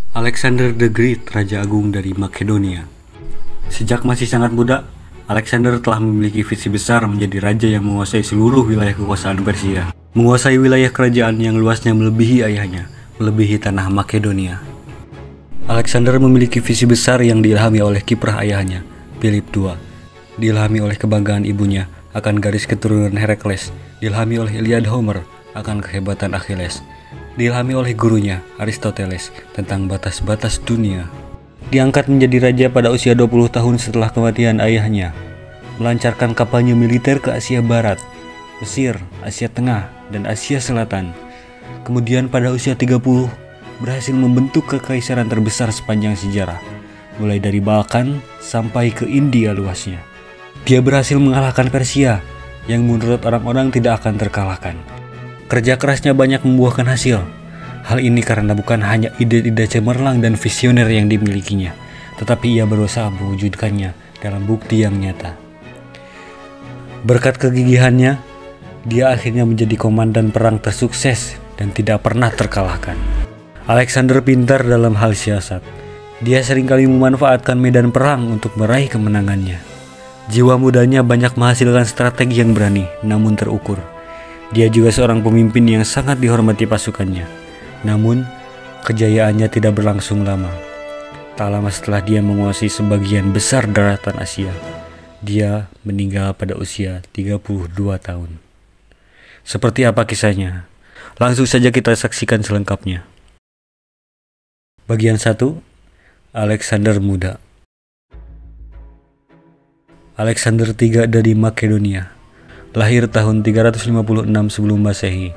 Alexander the Great, Raja Agung dari Makedonia. Sejak masih sangat muda, Alexander telah memiliki visi besar menjadi raja yang menguasai seluruh wilayah kekuasaan Persia. Menguasai wilayah kerajaan yang luasnya melebihi ayahnya, melebihi tanah Makedonia. Alexander memiliki visi besar yang diilhami oleh kiprah ayahnya, Philip II. Diilhami oleh kebanggaan ibunya akan garis keturunan Herakles, diilhami oleh Iliad Homer akan kehebatan Achilles, diilhami oleh gurunya Aristoteles tentang batas-batas dunia. Diangkat menjadi raja pada usia 20 tahun setelah kematian ayahnya, melancarkan kampanye militer ke Asia Barat, Mesir, Asia Tengah, dan Asia Selatan. Kemudian pada usia 30, berhasil membentuk kekaisaran terbesar sepanjang sejarah, mulai dari Balkan sampai ke India luasnya. Dia berhasil mengalahkan Persia, yang menurut orang-orang tidak akan terkalahkan. Kerja kerasnya banyak membuahkan hasil. Hal ini karena bukan hanya ide-ide cemerlang dan visioner yang dimilikinya, tetapi ia berusaha mewujudkannya dalam bukti yang nyata. Berkat kegigihannya, dia akhirnya menjadi komandan perang tersukses dan tidak pernah terkalahkan. Alexander pintar dalam hal siasat. Dia seringkali memanfaatkan medan perang untuk meraih kemenangannya. Jiwa mudanya banyak menghasilkan strategi yang berani namun terukur. Dia juga seorang pemimpin yang sangat dihormati pasukannya. Namun, kejayaannya tidak berlangsung lama. Tak lama setelah dia menguasai sebagian besar daratan Asia, dia meninggal pada usia 32 tahun. Seperti apa kisahnya? Langsung saja kita saksikan selengkapnya. Bagian 1. Alexander Muda. Alexander III dari Makedonia, lahir tahun 356 sebelum Masehi,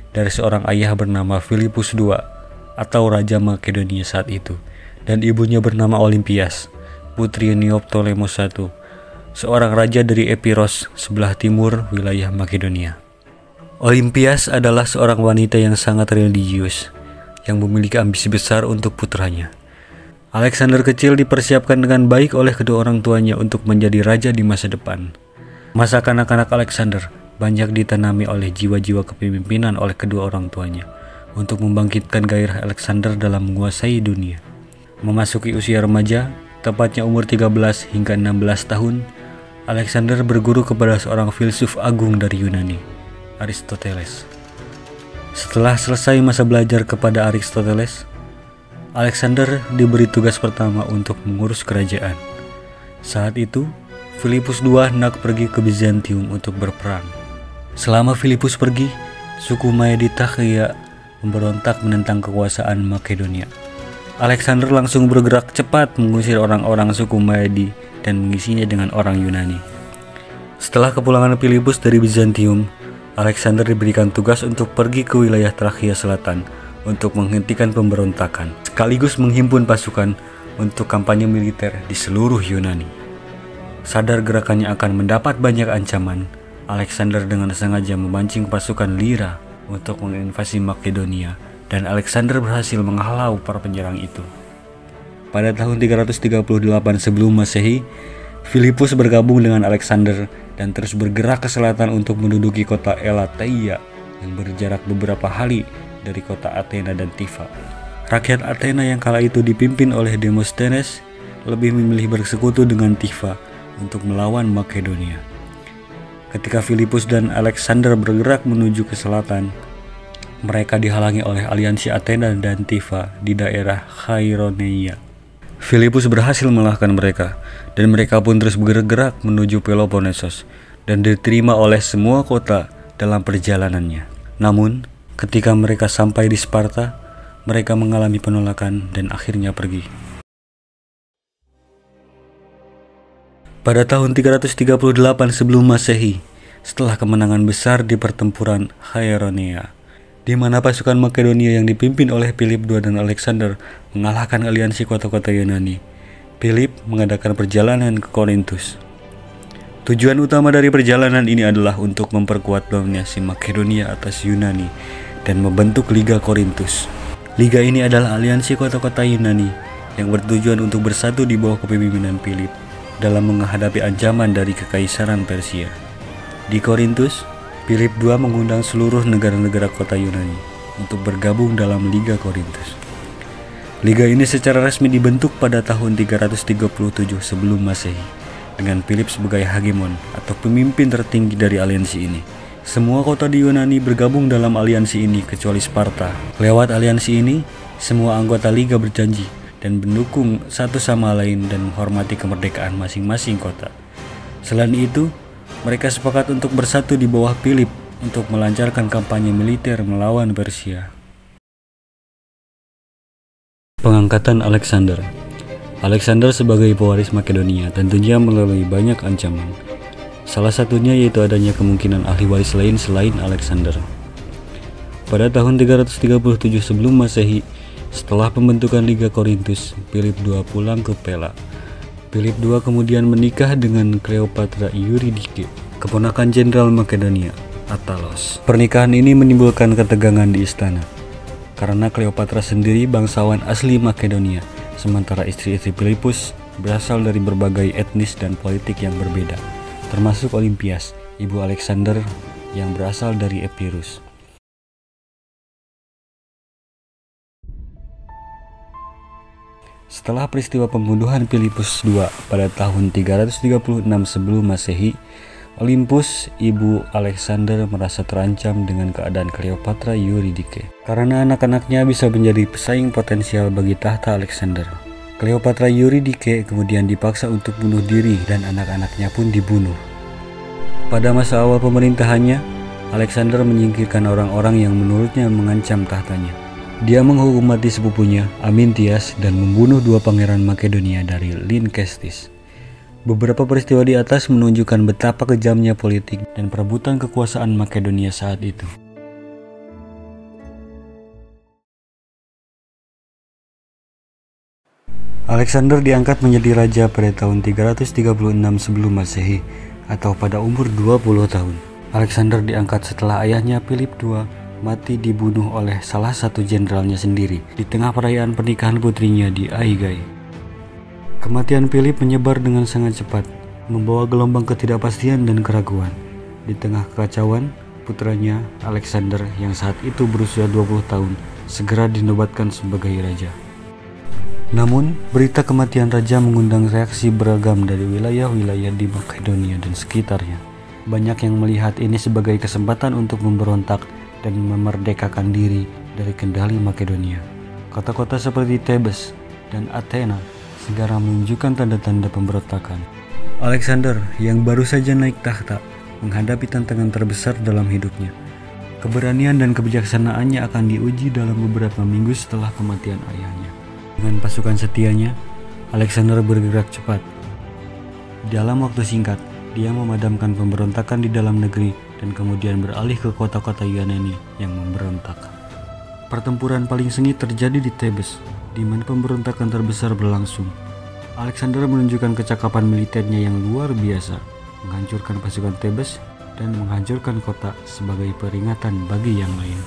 dari seorang ayah bernama Philippus II atau Raja Makedonia saat itu, dan ibunya bernama Olympias, putri Neoptolemus I, seorang raja dari Epiros sebelah timur wilayah Makedonia. Olympias adalah seorang wanita yang sangat religius, yang memiliki ambisi besar untuk putranya. Alexander kecil dipersiapkan dengan baik oleh kedua orang tuanya untuk menjadi raja di masa depan. Masa kanak-kanak Alexander banyak ditanami oleh jiwa-jiwa kepemimpinan oleh kedua orang tuanya untuk membangkitkan gairah Alexander dalam menguasai dunia. Memasuki usia remaja, tepatnya umur 13 hingga 16 tahun, Alexander berguru kepada seorang filsuf agung dari Yunani, Aristoteles. Setelah selesai masa belajar kepada Aristoteles, Alexander diberi tugas pertama untuk mengurus kerajaan. Saat itu, Philippus II hendak pergi ke Bizantium untuk berperang. Selama Philippus pergi, suku Maya di Takia memberontak menentang kekuasaan Makedonia. Alexander langsung bergerak cepat mengusir orang-orang suku Mayadi dan mengisinya dengan orang Yunani. Setelah kepulangan Philippus dari Bizantium, Alexander diberikan tugas untuk pergi ke wilayah Trakia Selatan untuk menghentikan pemberontakan, sekaligus menghimpun pasukan untuk kampanye militer di seluruh Yunani. Sadar gerakannya akan mendapat banyak ancaman, Alexander dengan sengaja memancing pasukan Lyra untuk menginvasi Makedonia, dan Alexander berhasil menghalau para penyerang itu. Pada tahun 338 sebelum Masehi, Philippus bergabung dengan Alexander dan terus bergerak ke selatan untuk menduduki kota Elateia yang berjarak beberapa hari dari kota Athena dan Tifa. Rakyat Athena yang kala itu dipimpin oleh Demosthenes lebih memilih bersekutu dengan Tifa untuk melawan Makedonia. Ketika Philippus dan Alexander bergerak menuju ke selatan, mereka dihalangi oleh aliansi Athena dan Tifa di daerah Chaironeia. Philippus berhasil mengalahkan mereka, dan mereka pun terus bergerak menuju Peloponnesos dan diterima oleh semua kota dalam perjalanannya. Namun, ketika mereka sampai di Sparta, mereka mengalami penolakan dan akhirnya pergi. Pada tahun 338 sebelum Masehi, setelah kemenangan besar di pertempuran Chaironeia, di mana pasukan Makedonia yang dipimpin oleh Philip II dan Alexander mengalahkan aliansi kota-kota Yunani, Philip mengadakan perjalanan ke Korintus. Tujuan utama dari perjalanan ini adalah untuk memperkuat dominasi Makedonia atas Yunani dan membentuk Liga Korintus. Liga ini adalah aliansi kota-kota Yunani yang bertujuan untuk bersatu di bawah kepemimpinan Philip dalam menghadapi ancaman dari kekaisaran Persia. Di Korintus, Philip II mengundang seluruh negara-negara kota Yunani untuk bergabung dalam Liga Korintus. Liga ini secara resmi dibentuk pada tahun 337 sebelum Masehi dengan Philip sebagai hegemon atau pemimpin tertinggi dari aliansi ini. Semua kota di Yunani bergabung dalam aliansi ini kecuali Sparta. Lewat aliansi ini, semua anggota liga berjanji dan mendukung satu sama lain dan menghormati kemerdekaan masing-masing kota. Selain itu, mereka sepakat untuk bersatu di bawah Philip untuk melancarkan kampanye militer melawan Persia. Pengangkatan Alexander. Alexander sebagai pewaris Makedonia tentunya melalui banyak ancaman. Salah satunya yaitu adanya kemungkinan ahli waris lain selain Alexander. Pada tahun 337 sebelum Masehi, setelah pembentukan Liga Korintus, Philip II pulang ke Pella. Philip II kemudian menikah dengan Cleopatra Eurydice, keponakan Jenderal Makedonia, Attalos. Pernikahan ini menimbulkan ketegangan di istana, karena Cleopatra sendiri bangsawan asli Makedonia, sementara istri-istri Philippus berasal dari berbagai etnis dan politik yang berbeda, termasuk Olympias, ibu Alexander yang berasal dari Epirus. Setelah peristiwa pembunuhan Philippus II pada tahun 336 sebelum Masehi, Olympus, ibu Alexander merasa terancam dengan keadaan Cleopatra Eurydice karena anak-anaknya bisa menjadi pesaing potensial bagi tahta Alexander. Cleopatra Eurydice kemudian dipaksa untuk bunuh diri dan anak-anaknya pun dibunuh. Pada masa awal pemerintahannya, Alexander menyingkirkan orang-orang yang menurutnya mengancam tahtanya. Dia menghukum mati sepupunya, Amintias, dan membunuh dua pangeran Makedonia dari Lynkestis. Beberapa peristiwa di atas menunjukkan betapa kejamnya politik dan perebutan kekuasaan Makedonia saat itu. Alexander diangkat menjadi raja pada tahun 336 sebelum Masehi atau pada umur 20 tahun. Alexander diangkat setelah ayahnya Philip II mati dibunuh oleh salah satu jenderalnya sendiri di tengah perayaan pernikahan putrinya di Aigai. Kematian Philip menyebar dengan sangat cepat, membawa gelombang ketidakpastian dan keraguan. Di tengah kekacauan, putranya Alexander yang saat itu berusia 20 tahun segera dinobatkan sebagai raja. Namun, berita kematian raja mengundang reaksi beragam dari wilayah-wilayah di Makedonia dan sekitarnya. Banyak yang melihat ini sebagai kesempatan untuk memberontak dan memerdekakan diri dari kendali Makedonia. Kota-kota seperti Thebes dan Athena segera menunjukkan tanda-tanda pemberontakan. Alexander yang baru saja naik tahta menghadapi tantangan terbesar dalam hidupnya. Keberanian dan kebijaksanaannya akan diuji dalam beberapa minggu setelah kematian ayahnya. Dengan pasukan setianya, Alexander bergerak cepat. Dalam waktu singkat, dia memadamkan pemberontakan di dalam negeri dan kemudian beralih ke kota-kota Yunani yang memberontak. Pertempuran paling sengit terjadi di Thebes, di mana pemberontakan terbesar berlangsung. Alexander menunjukkan kecakapan militernya yang luar biasa, menghancurkan pasukan Thebes dan menghancurkan kota sebagai peringatan bagi yang lain.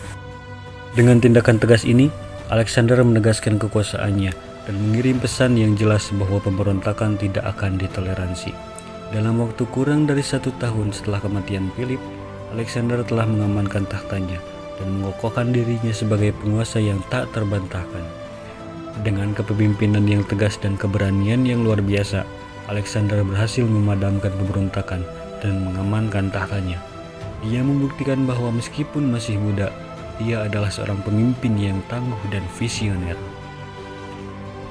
Dengan tindakan tegas ini, Alexander menegaskan kekuasaannya dan mengirim pesan yang jelas bahwa pemberontakan tidak akan ditoleransi. Dalam waktu kurang dari 1 tahun setelah kematian Philip, Alexander telah mengamankan tahtanya dan mengokohkan dirinya sebagai penguasa yang tak terbantahkan. Dengan kepemimpinan yang tegas dan keberanian yang luar biasa, Alexander berhasil memadamkan pemberontakan dan mengamankan tahtanya. Dia membuktikan bahwa meskipun masih muda, dia adalah seorang pemimpin yang tangguh dan visioner.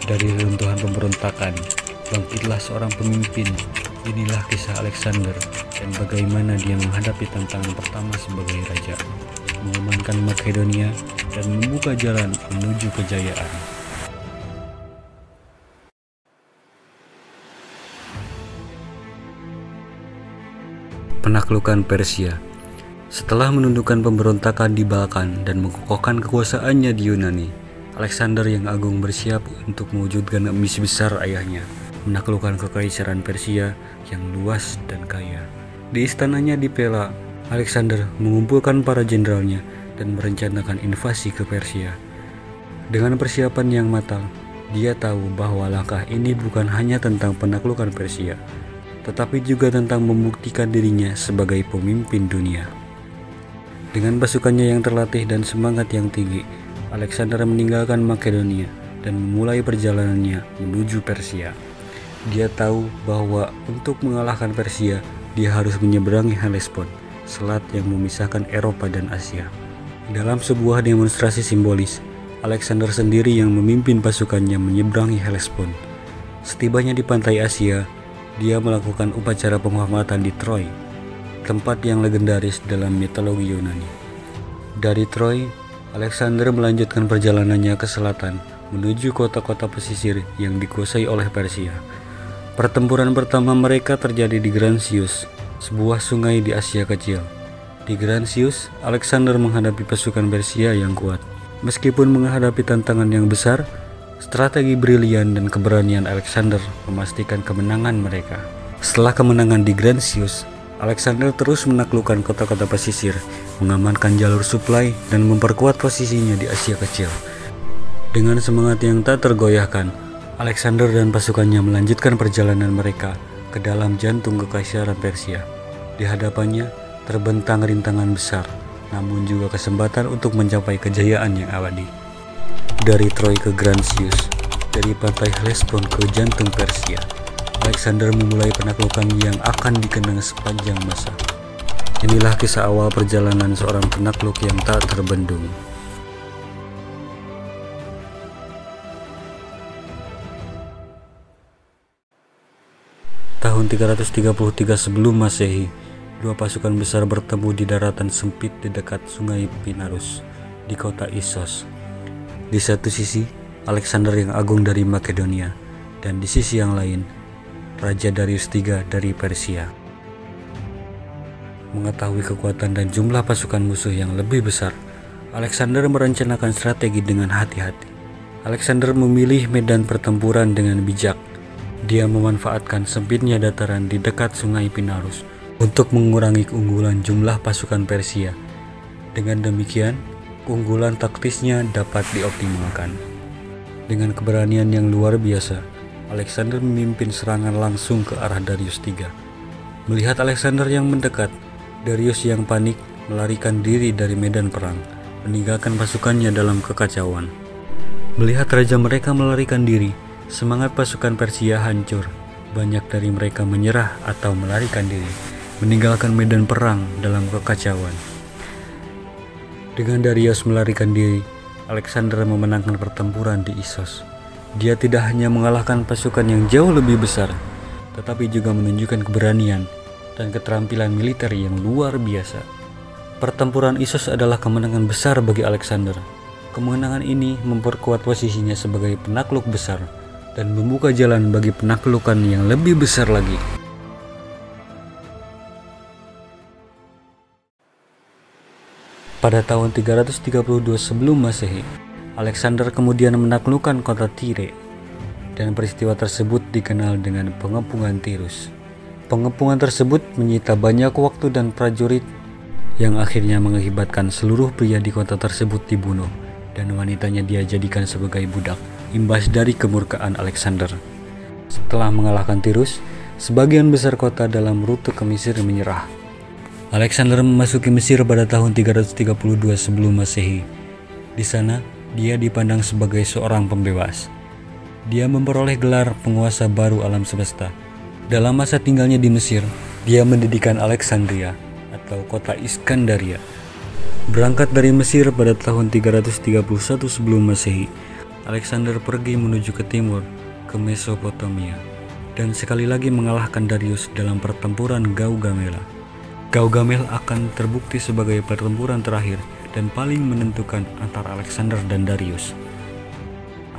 Dari reruntuhan pemberontakan, bangkitlah seorang pemimpin. Inilah kisah Alexander dan bagaimana dia menghadapi tantangan pertama sebagai raja, mengamankan Makedonia dan membuka jalan menuju kejayaan. Penaklukan Persia. Setelah menundukkan pemberontakan di Balkan dan mengokohkan kekuasaannya di Yunani, Alexander yang agung bersiap untuk mewujudkan misi besar ayahnya, menaklukkan kekaisaran Persia yang luas dan kaya. Di istananya di Pella, Alexander mengumpulkan para jenderalnya dan merencanakan invasi ke Persia. Dengan persiapan yang matang, dia tahu bahwa langkah ini bukan hanya tentang penaklukan Persia, tetapi juga tentang membuktikan dirinya sebagai pemimpin dunia. Dengan pasukannya yang terlatih dan semangat yang tinggi, Alexander meninggalkan Makedonia dan memulai perjalanannya menuju Persia. Dia tahu bahwa untuk mengalahkan Persia, dia harus menyeberangi Hellespont, selat yang memisahkan Eropa dan Asia. Dalam sebuah demonstrasi simbolis, Alexander sendiri yang memimpin pasukannya menyeberangi Hellespont. Setibanya di pantai Asia, dia melakukan upacara penghormatan di Troy, tempat yang legendaris dalam mitologi Yunani. Dari Troy, Alexander melanjutkan perjalanannya ke selatan menuju kota-kota pesisir yang dikuasai oleh Persia. Pertempuran pertama mereka terjadi di Gransius, sebuah sungai di Asia Kecil. Di Gransius, Alexander menghadapi pasukan Persia yang kuat. Meskipun menghadapi tantangan yang besar, strategi brilian dan keberanian Alexander memastikan kemenangan mereka. Setelah kemenangan di Gransius, Alexander terus menaklukkan kota-kota pesisir, mengamankan jalur suplai, dan memperkuat posisinya di Asia Kecil. Dengan semangat yang tak tergoyahkan, Alexander dan pasukannya melanjutkan perjalanan mereka ke dalam jantung kekaisaran Persia. Di hadapannya terbentang rintangan besar, namun juga kesempatan untuk mencapai kejayaan yang abadi. Dari Troy ke Gransius, dari pantai Hellespont ke jantung Persia, Alexander memulai penaklukan yang akan dikenang sepanjang masa. Inilah kisah awal perjalanan seorang penakluk yang tak terbendung. Tahun 333 sebelum Masehi, dua pasukan besar bertemu di daratan sempit di dekat sungai Pinarus di kota Issos. Di satu sisi, Alexander yang agung dari Makedonia, dan di sisi yang lain, Raja Darius III dari Persia. Mengetahui kekuatan dan jumlah pasukan musuh yang lebih besar, Alexander merencanakan strategi dengan hati-hati. Alexander memilih medan pertempuran dengan bijak. Dia memanfaatkan sempitnya dataran di dekat sungai Pinarus untuk mengurangi keunggulan jumlah pasukan Persia. Dengan demikian, keunggulan taktisnya dapat dioptimalkan. Dengan keberanian yang luar biasa, Alexander memimpin serangan langsung ke arah Darius III. Melihat Alexander yang mendekat, Darius yang panik melarikan diri dari medan perang, meninggalkan pasukannya dalam kekacauan. Melihat raja mereka melarikan diri, semangat pasukan Persia hancur. Banyak dari mereka menyerah atau melarikan diri, meninggalkan medan perang dalam kekacauan. Dengan Darius melarikan diri, Alexander memenangkan pertempuran di Issos. Dia tidak hanya mengalahkan pasukan yang jauh lebih besar, tetapi juga menunjukkan keberanian dan keterampilan militer yang luar biasa. Pertempuran Issos adalah kemenangan besar bagi Alexander. Kemenangan ini memperkuat posisinya sebagai penakluk besar dan membuka jalan bagi penaklukan yang lebih besar lagi. Pada tahun 332 sebelum Masehi, Alexander kemudian menaklukkan kota Tyre, dan peristiwa tersebut dikenal dengan pengepungan Tirus. Pengepungan tersebut menyita banyak waktu dan prajurit, yang akhirnya mengakibatkan seluruh pria di kota tersebut dibunuh dan wanitanya dia jadikan sebagai budak, imbas dari kemurkaan Alexander. Setelah mengalahkan Tirus, sebagian besar kota dalam rute ke Mesir menyerah. Alexander memasuki Mesir pada tahun 332 sebelum Masehi. Di sana, dia dipandang sebagai seorang pembebas. Dia memperoleh gelar penguasa baru alam semesta. Dalam masa tinggalnya di Mesir, dia mendirikan Alexandria atau kota Iskandaria. Berangkat dari Mesir pada tahun 331 sebelum Masehi, Alexander pergi menuju ke timur, ke Mesopotamia, dan sekali lagi mengalahkan Darius dalam pertempuran Gaugamela. Gaugamela akan terbukti sebagai pertempuran terakhir dan paling menentukan antara Alexander dan Darius.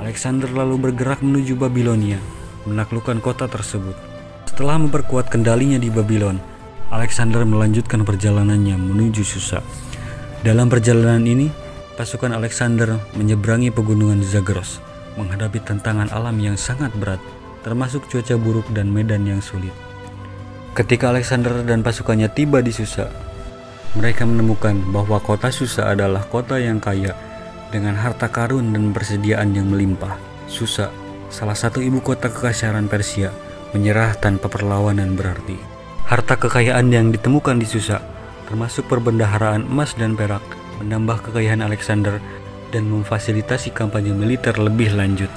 Alexander lalu bergerak menuju Babilonia, menaklukkan kota tersebut. Setelah memperkuat kendalinya di Babylon, Alexander melanjutkan perjalanannya menuju Susa. Dalam perjalanan ini, pasukan Alexander menyeberangi pegunungan Zagros, menghadapi tantangan alam yang sangat berat, termasuk cuaca buruk dan medan yang sulit. Ketika Alexander dan pasukannya tiba di Susa, mereka menemukan bahwa kota Susa adalah kota yang kaya dengan harta karun dan persediaan yang melimpah. Susa, salah satu ibu kota kekaisaran Persia, menyerah tanpa perlawanan berarti. Harta kekayaan yang ditemukan di Susa, termasuk perbendaharaan emas dan perak, menambah kekayaan Alexander dan memfasilitasi kampanye militer lebih lanjut.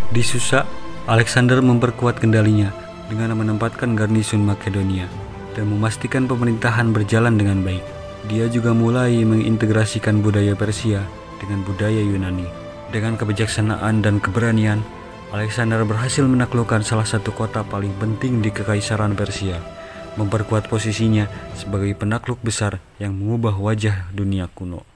Di Susa, Alexander memperkuat kendalinya dengan menempatkan garnison Makedonia dan memastikan pemerintahan berjalan dengan baik. Dia juga mulai mengintegrasikan budaya Persia dengan budaya Yunani. Dengan kebijaksanaan dan keberanian, Alexander berhasil menaklukkan salah satu kota paling penting di Kekaisaran Persia, memperkuat posisinya sebagai penakluk besar yang mengubah wajah dunia kuno.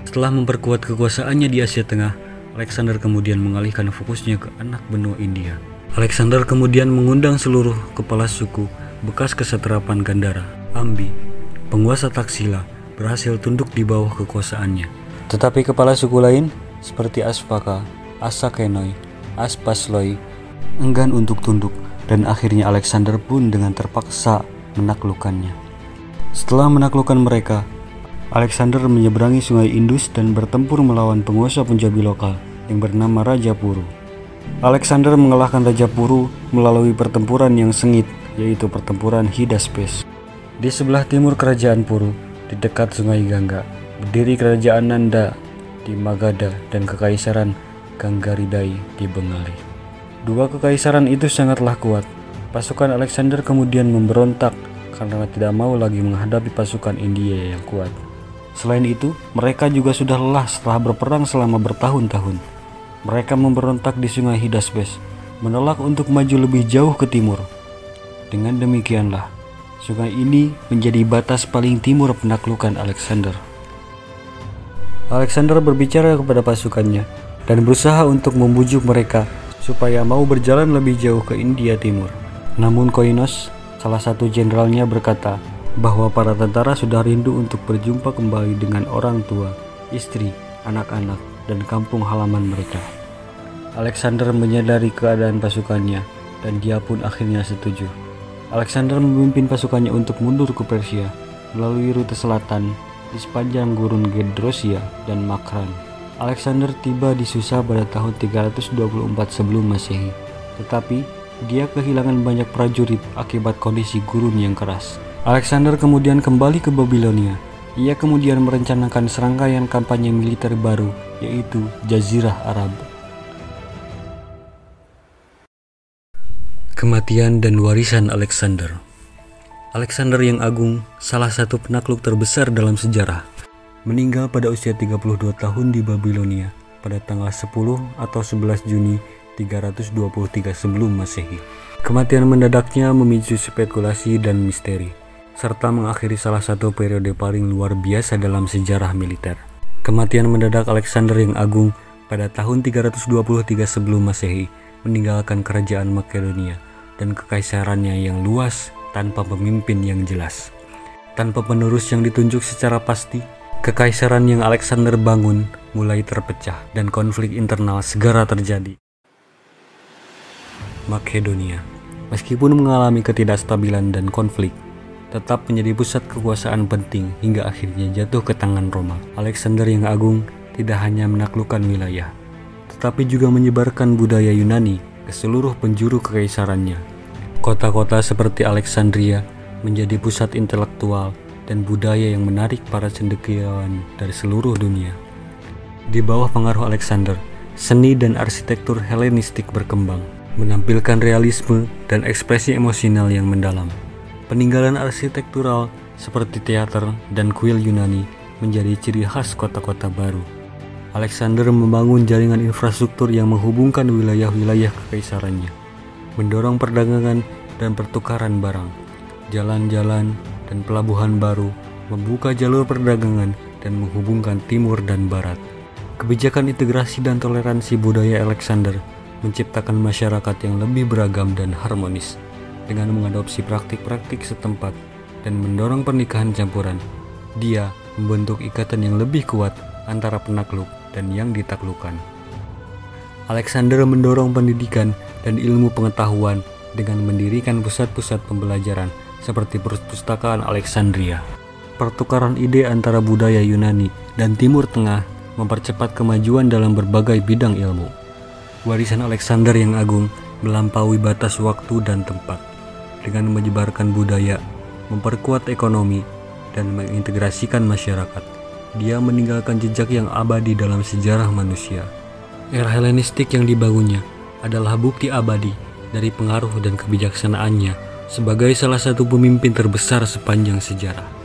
Setelah memperkuat kekuasaannya di Asia Tengah, Alexander kemudian mengalihkan fokusnya ke anak benua India. Alexander kemudian mengundang seluruh kepala suku bekas kesatrapan Gandhara, Ambi, penguasa Taksila, berhasil tunduk di bawah kekuasaannya. Tetapi kepala suku lain seperti Asvaka, Asakenoi, Aspasloi enggan untuk tunduk, dan akhirnya Alexander pun dengan terpaksa menaklukkannya. Setelah menaklukkan mereka, Alexander menyeberangi sungai Indus dan bertempur melawan penguasa Punjabi lokal yang bernama Raja Puru. Alexander mengalahkan Raja Puru melalui pertempuran yang sengit, yaitu pertempuran Hidaspes. Di sebelah timur kerajaan Puru, di dekat sungai Gangga, berdiri kerajaan Nanda di Magadha dan kekaisaran Ganggaridai di Bengali. Dua kekaisaran itu sangatlah kuat. Pasukan Alexander kemudian memberontak karena tidak mau lagi menghadapi pasukan India yang kuat. Selain itu, mereka juga sudah lelah setelah berperang selama bertahun-tahun. Mereka memberontak di sungai Hidaspes, menolak untuk maju lebih jauh ke timur. Dengan demikianlah, sungai ini menjadi batas paling timur penaklukan Alexander. Alexander berbicara kepada pasukannya dan berusaha untuk membujuk mereka supaya mau berjalan lebih jauh ke India Timur. Namun Koinos, salah satu jenderalnya, berkata bahwa para tentara sudah rindu untuk berjumpa kembali dengan orang tua, istri, anak-anak, dan kampung halaman mereka. Alexander menyadari keadaan pasukannya dan dia pun akhirnya setuju. Alexander memimpin pasukannya untuk mundur ke Persia melalui rute selatan di sepanjang gurun Gedrosia dan Makran. Alexander tiba di Susa pada tahun 324 sebelum Masehi, tetapi dia kehilangan banyak prajurit akibat kondisi gurun yang keras. Alexander kemudian kembali ke Babilonia. Ia kemudian merencanakan serangkaian kampanye militer baru, yaitu Jazirah Arab. Kematian dan warisan Alexander. Alexander yang Agung, salah satu penakluk terbesar dalam sejarah, meninggal pada usia 32 tahun di Babilonia pada tanggal 10 atau 11 Juni 323 sebelum Masehi. Kematian mendadaknya memicu spekulasi dan misteri, serta mengakhiri salah satu periode paling luar biasa dalam sejarah militer. Kematian mendadak Alexander yang Agung pada tahun 323 sebelum Masehi meninggalkan kerajaan Makedonia dan kekaisarannya yang luas tanpa pemimpin yang jelas. Tanpa penerus yang ditunjuk secara pasti, kekaisaran yang Alexander bangun mulai terpecah dan konflik internal segera terjadi. Makedonia, meskipun mengalami ketidakstabilan dan konflik, tetap menjadi pusat kekuasaan penting hingga akhirnya jatuh ke tangan Roma. Alexander yang Agung tidak hanya menaklukkan wilayah, tetapi juga menyebarkan budaya Yunani ke seluruh penjuru kekaisarannya. Kota-kota seperti Alexandria menjadi pusat intelektual dan budaya yang menarik para cendekiawan dari seluruh dunia. Di bawah pengaruh Alexander, seni dan arsitektur Helenistik berkembang, menampilkan realisme dan ekspresi emosional yang mendalam. Peninggalan arsitektural seperti teater dan kuil Yunani menjadi ciri khas kota-kota baru. Alexander membangun jaringan infrastruktur yang menghubungkan wilayah-wilayah kekaisarannya, mendorong perdagangan dan pertukaran barang, jalan-jalan dan pelabuhan baru, membuka jalur perdagangan dan menghubungkan timur dan barat. Kebijakan integrasi dan toleransi budaya Alexander menciptakan masyarakat yang lebih beragam dan harmonis dengan mengadopsi praktik-praktik setempat dan mendorong pernikahan campuran. Dia membentuk ikatan yang lebih kuat antara penakluk dan yang ditaklukkan. Alexander mendorong pendidikan dan ilmu pengetahuan dengan mendirikan pusat-pusat pembelajaran seperti perpustakaan Alexandria. Pertukaran ide antara budaya Yunani dan Timur Tengah mempercepat kemajuan dalam berbagai bidang ilmu. Warisan Alexander yang Agung melampaui batas waktu dan tempat. Dengan menyebarkan budaya, memperkuat ekonomi, dan mengintegrasikan masyarakat, dia meninggalkan jejak yang abadi dalam sejarah manusia. Era Helenistik yang dibangunnya adalah bukti abadi dari pengaruh dan kebijaksanaannya sebagai salah satu pemimpin terbesar sepanjang sejarah.